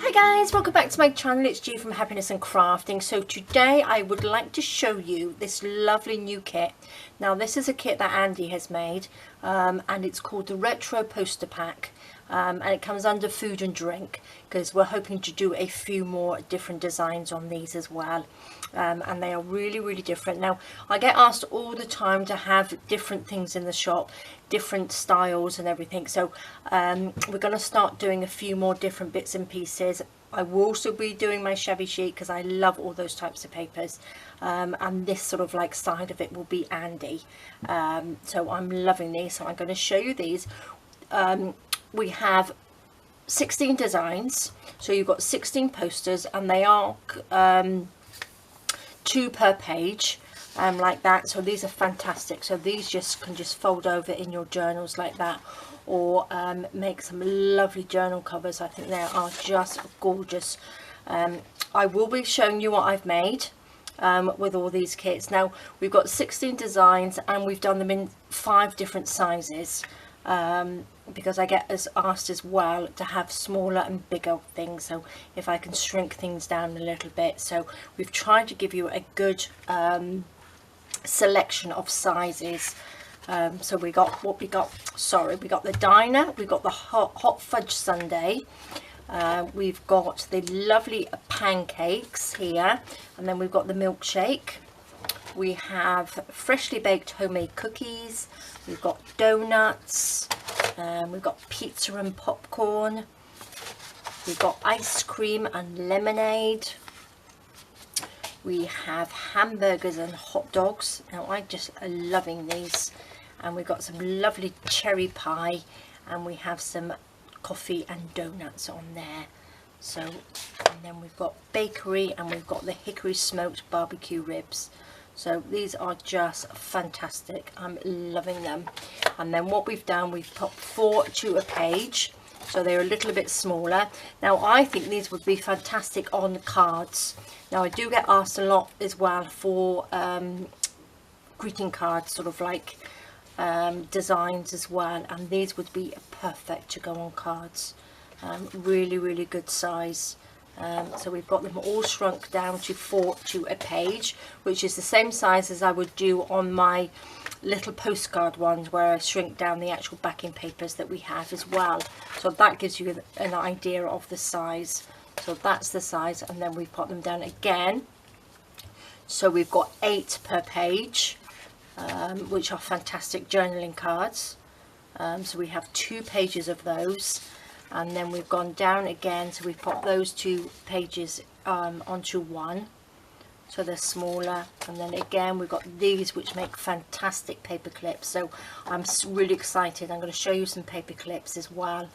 Hi guys, welcome back to my channel. It's G from Happiness and Crafting. So today I would like to show you this lovely new kit. Now this is a kit that Andy has made and it's called the Retro Poster Pack, and it comes under food and drink because we're hoping to do a few more different designs on these as well. And they are really different. Now I get asked all the time to have different things in the shop, different styles and everything, so we're going to start doing a few more different bits and pieces. I will also be doing my shabby chic because I love all those types of papers, and this sort of like side of it will be Andy. So I'm loving these, so I'm going to show you these. We have 16 designs, so you've got 16 posters, and they are 2 per page, like that. So these are fantastic. So these can just fold over in your journals like that, or make some lovely journal covers. I think they are just gorgeous. I will be showing you what I've made with all these kits. Now we've got 16 designs and we've done them in 5 different sizes, because I get asked as well to have smaller and bigger things, so if I can shrink things down a little bit. So we've tried to give you a good selection of sizes. So we got what we got. Sorry, we got the diner, we've got the hot fudge sundae, we've got the lovely pancakes here, and then we've got the milkshake. We have freshly baked homemade cookies, we've got donuts, we've got pizza and popcorn, we've got ice cream and lemonade, we have hamburgers and hot dogs. Now I'm just loving these. And we've got some lovely cherry pie, and we have some coffee and donuts on there. So, and then we've got bakery, and we've got the hickory smoked barbecue ribs. So these are just fantastic. I'm loving them. And then what we've done, we've put 4 to a page, so they're a little bit smaller. Now I think these would be fantastic on cards. Now I do get asked a lot as well for greeting cards, sort of like designs as well, and these would be perfect to go on cards. Really good size. So we've got them all shrunk down to 4 to a page, which is the same size as I would do on my little postcard ones, where I shrink down the actual backing papers that we have as well. So that gives you an idea of the size. So that's the size, and then we've put them down again. So we've got 8 per page, which are fantastic journaling cards. So we have 2 pages of those, and then we've gone down again, so we've put those 2 pages onto one, so they're smaller. And then again we've got these, which make fantastic paper clips. So I'm really excited. I'm going to show you some paper clips as well,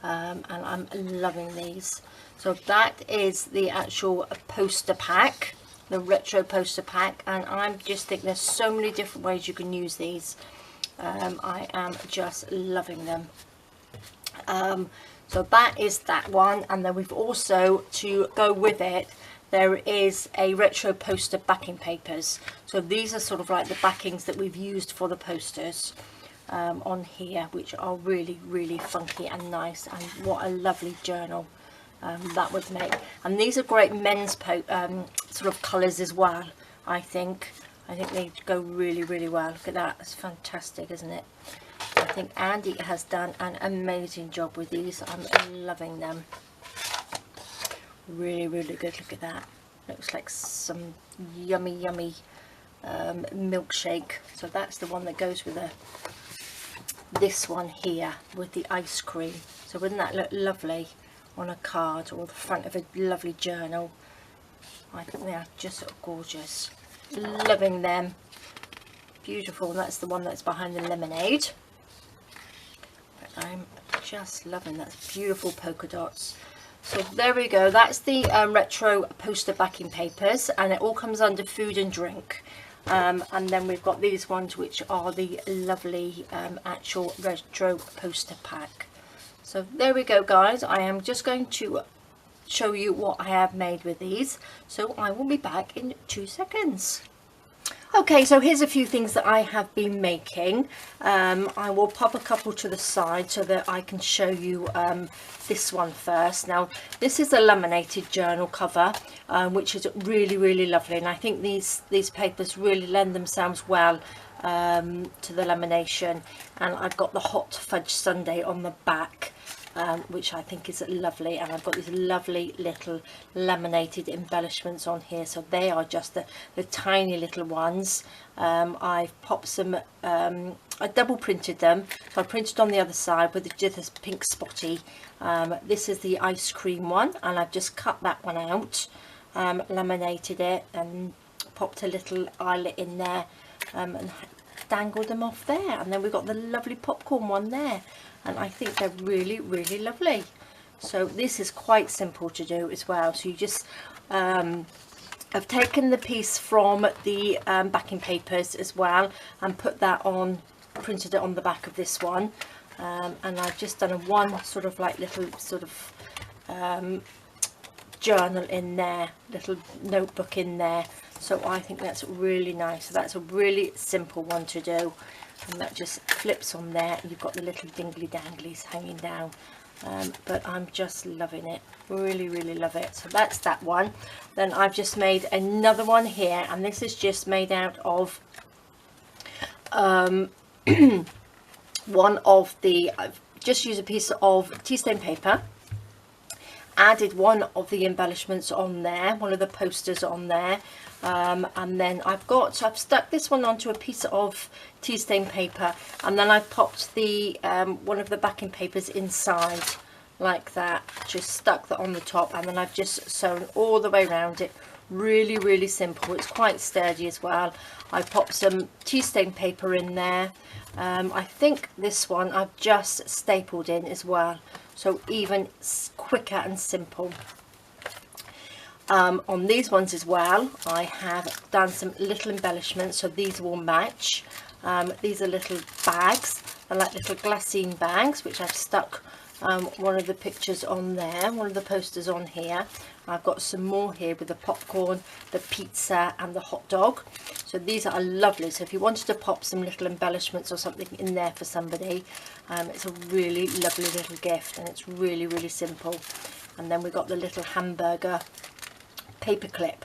and I'm loving these. So that is the actual poster pack, the retro poster pack, and I just think there's so many different ways you can use these. I am just loving them. So that is that one, and then we've also, to go with it, there is a retro poster backing papers. So these are sort of like the backings that we've used for the posters on here, which are really funky and nice, and what a lovely journal that would make. And these are great men's sort of colours as well. I think they go really well. Look at that, it's fantastic, isn't it? I think Andy has done an amazing job with these. I'm loving them. Really good. Look at that, looks like some yummy milkshake. So that's the one that goes with this one here with the ice cream. So wouldn't that look lovely on a card or the front of a lovely journal? I think they are just so gorgeous. Loving them. Beautiful. And that's the one that's behind the lemonade. But I'm just loving that. Beautiful polka dots. So there we go. That's the retro poster backing papers, and it all comes under food and drink. And then we've got these ones, which are the lovely actual retro poster pack. So there we go, guys. I am just going to show you what I have made with these, so I will be back in 2 seconds. Okay, so here's a few things that I have been making. I will pop a couple to the side so that I can show you this one first. Now, this is a laminated journal cover, which is really lovely, and I think these papers really lend themselves well to the lamination. And I've got the hot fudge sundae on the back, which I think is lovely, and I've got these lovely little laminated embellishments on here, so they are just the tiny little ones. I've popped some, I double printed them, so I printed on the other side with this pink spotty. This is the ice cream one, and I've just cut that one out, laminated it and popped a little eyelet in there, and dangled them off there. And then we've got the lovely popcorn one there, and I think they're really lovely. So this is quite simple to do as well. So you just I've taken the piece from the backing papers as well and put that on, printed it on the back of this one, and I've just done one sort of like little sort of journal in there, little notebook in there. So I think that's really nice. So that's a really simple one to do, and that just flips on there. You've got the little dingly danglies hanging down, but I'm just loving it, really love it. So that's that one. Then I've just made another one here, and this is just made out of one of the, I've just used a piece of tea stain paper, added one of the embellishments on there, one of the posters on there, and then I've stuck this one onto a piece of tea stain paper, and then I've popped the one of the backing papers inside like that, just stuck that on the top, and then I've just sewn all the way around it. Really simple. It's quite sturdy as well. I popped some tea stain paper in there. I think this one I've just stapled in as well, so even quicker and simple. On these ones as well, I have done some little embellishments, so these will match. These are little bags, they're like little glassine bags, which I've stuck one of the pictures on there, one of the posters on here. I've got some more here with the popcorn, the pizza and the hot dog. So these are lovely. So if you wanted to pop some little embellishments or something in there for somebody, it's a really lovely little gift, and it's really simple. And then we've got the little hamburger paper clip.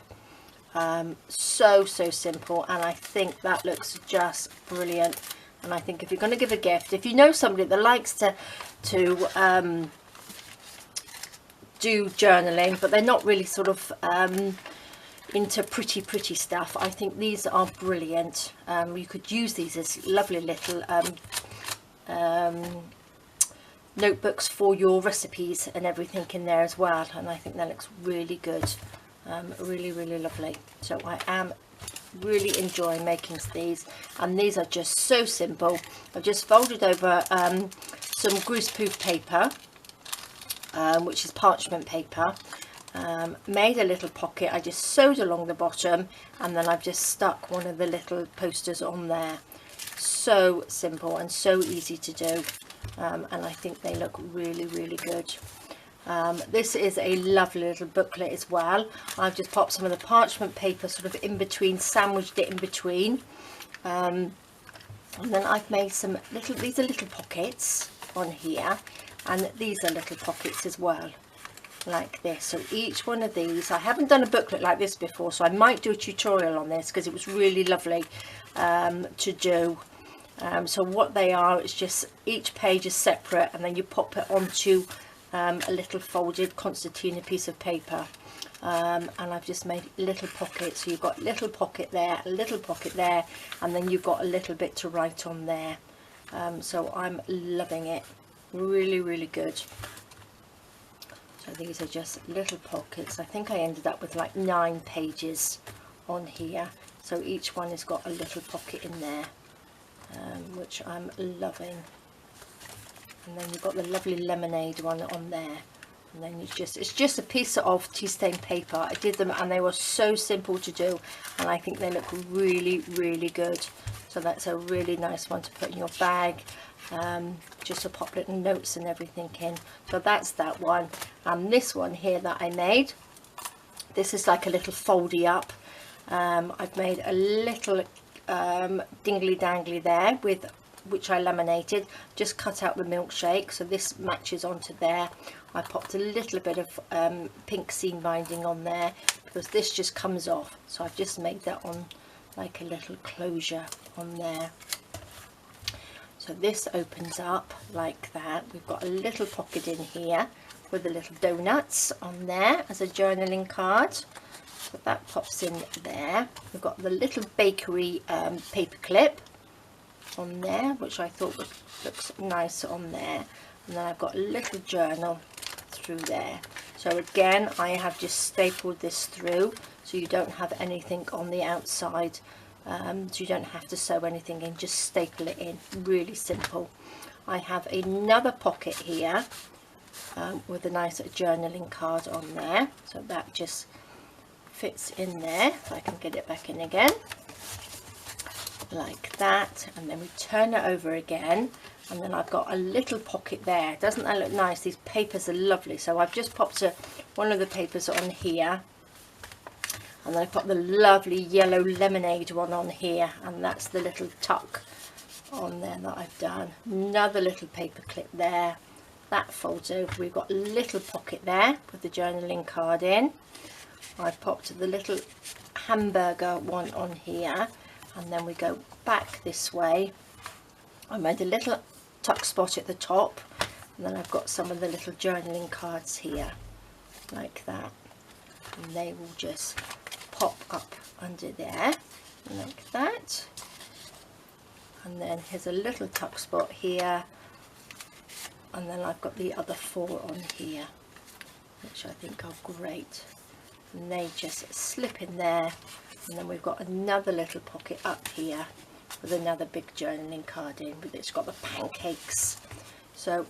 So simple, and I think that looks just brilliant. And I think if you're going to give a gift, if you know somebody that likes to do journaling, but they're not really sort of into pretty stuff, I think these are brilliant. You could use these as lovely little notebooks for your recipes and everything in there as well, and I think that looks really good. Really lovely. So I am really enjoying making these, and these are just so simple. I've just folded over some greaseproof paper, which is parchment paper, made a little pocket. I just sewed along the bottom, and then I've just stuck one of the little posters on there. So simple and so easy to do, and I think they look really good. This is a lovely little booklet as well. I've just popped some of the parchment paper sort of in between, sandwiched it in between, and then I've made some little, these are little pockets on here, and these are little pockets as well, like this. So each one of these, I haven't done a booklet like this before, so I might do a tutorial on this because it was really lovely to do. So what they are, it's just each page is separate, and then you pop it onto a little folded concertina piece of paper, and I've just made little pockets. So you've got a little pocket there, a little pocket there, and then you've got a little bit to write on there. So I'm loving it, really good. So these are just little pockets. I think I ended up with like 9 pages on here, so each one has got a little pocket in there, which I'm loving. And then you've got the lovely lemonade one on there, and then it's just a piece of tea stain paper. I did them, and they were so simple to do, and I think they look really good. So that's a really nice one to put in your bag, just to pop little notes and everything in. So that's that one. And this one here that I made, this is like a little foldy up. I've made a little dingly dangly there with which I laminated, just cut out the milkshake, so this matches onto there. I popped a little bit of pink seam binding on there because this just comes off, so I've just made that on like a little closure on there. So this opens up like that. We've got a little pocket in here with the little donuts on there as a journaling card. So that pops in there. We've got the little bakery paper clip on there, which I thought looks nice on there. And then I've got a little journal through there. So again, I have just stapled this through so you don't have anything on the outside. So you don't have to sew anything in, just staple it in, really simple. I have another pocket here with a nice journaling card on there, so that just fits in there. If I can get it back in again like that, and then we turn it over again, and then I've got a little pocket there. Doesn't that look nice? These papers are lovely. So I've just popped one of the papers on here, and then I've got the lovely yellow lemonade one on here, and that's the little tuck on there that I've done. Another little paper clip there, that folds over. We've got a little pocket there with the journaling card in. I've popped the little hamburger one on here, and then we go back this way. I made a little tuck spot at the top, and then I've got some of the little journaling cards here like that, and they will just pop up under there like that. And then here's a little tuck spot here, and then I've got the other 4 on here, which I think are great, and they just slip in there. And then we've got another little pocket up here with another big journaling card in, but it's got the pancakes. So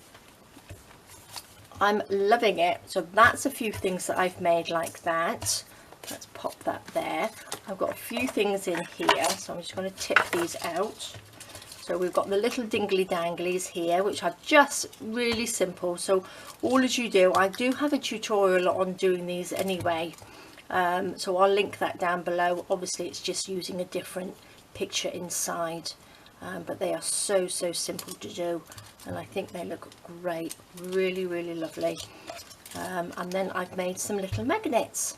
I'm loving it. So that's a few things that I've made like that. Let's pop that there. I've got a few things in here, so I'm just going to tip these out. So we've got the little dingly danglies here, which are just really simple. So all as you do, I do have a tutorial on doing these anyway, so I'll link that down below. Obviously it's just using a different picture inside, but they are so simple to do, and I think they look great, really lovely. And then I've made some little magnets.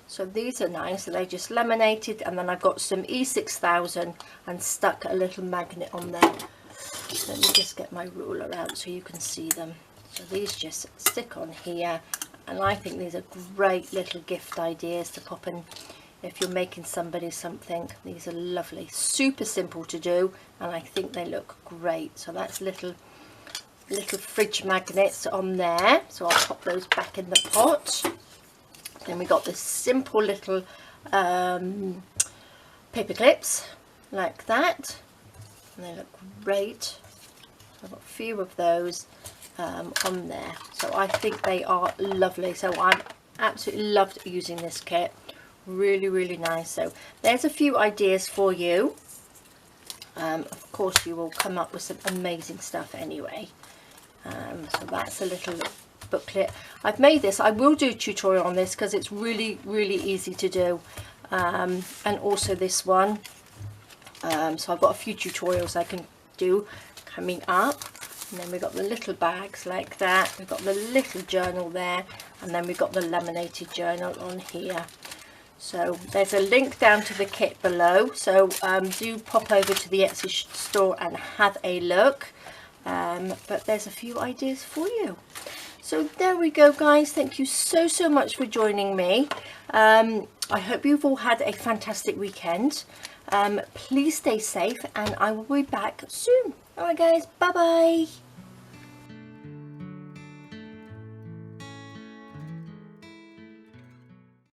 So these are nice, so they just laminated, and then I've got some E6000 and stuck a little magnet on there. Let me just get my ruler out so you can see them. So these just stick on here, and I think these are great little gift ideas to pop in if you're making somebody something. These are lovely, super simple to do, and I think they look great. So that's little fridge magnets on there, so I'll pop those back in the pot. Then we got this simple little paper clips like that, and they look great. I've got a few of those on there, so I think they are lovely. So I absolutely loved using this kit, really nice. So there's a few ideas for you. Of course you will come up with some amazing stuff anyway. So that's a little booklet. I've made this. I will do a tutorial on this because it's really easy to do, and also this one. So I've got a few tutorials I can do coming up. And then we've got the little bags like that. We've got the little journal there, and then we've got the laminated journal on here. So there's a link down to the kit below, so do pop over to the Etsy store and have a look. But there's a few ideas for you. So there we go, guys. Thank you so much for joining me. I hope you've all had a fantastic weekend. Please stay safe, and I will be back soon. All right, guys. Bye bye.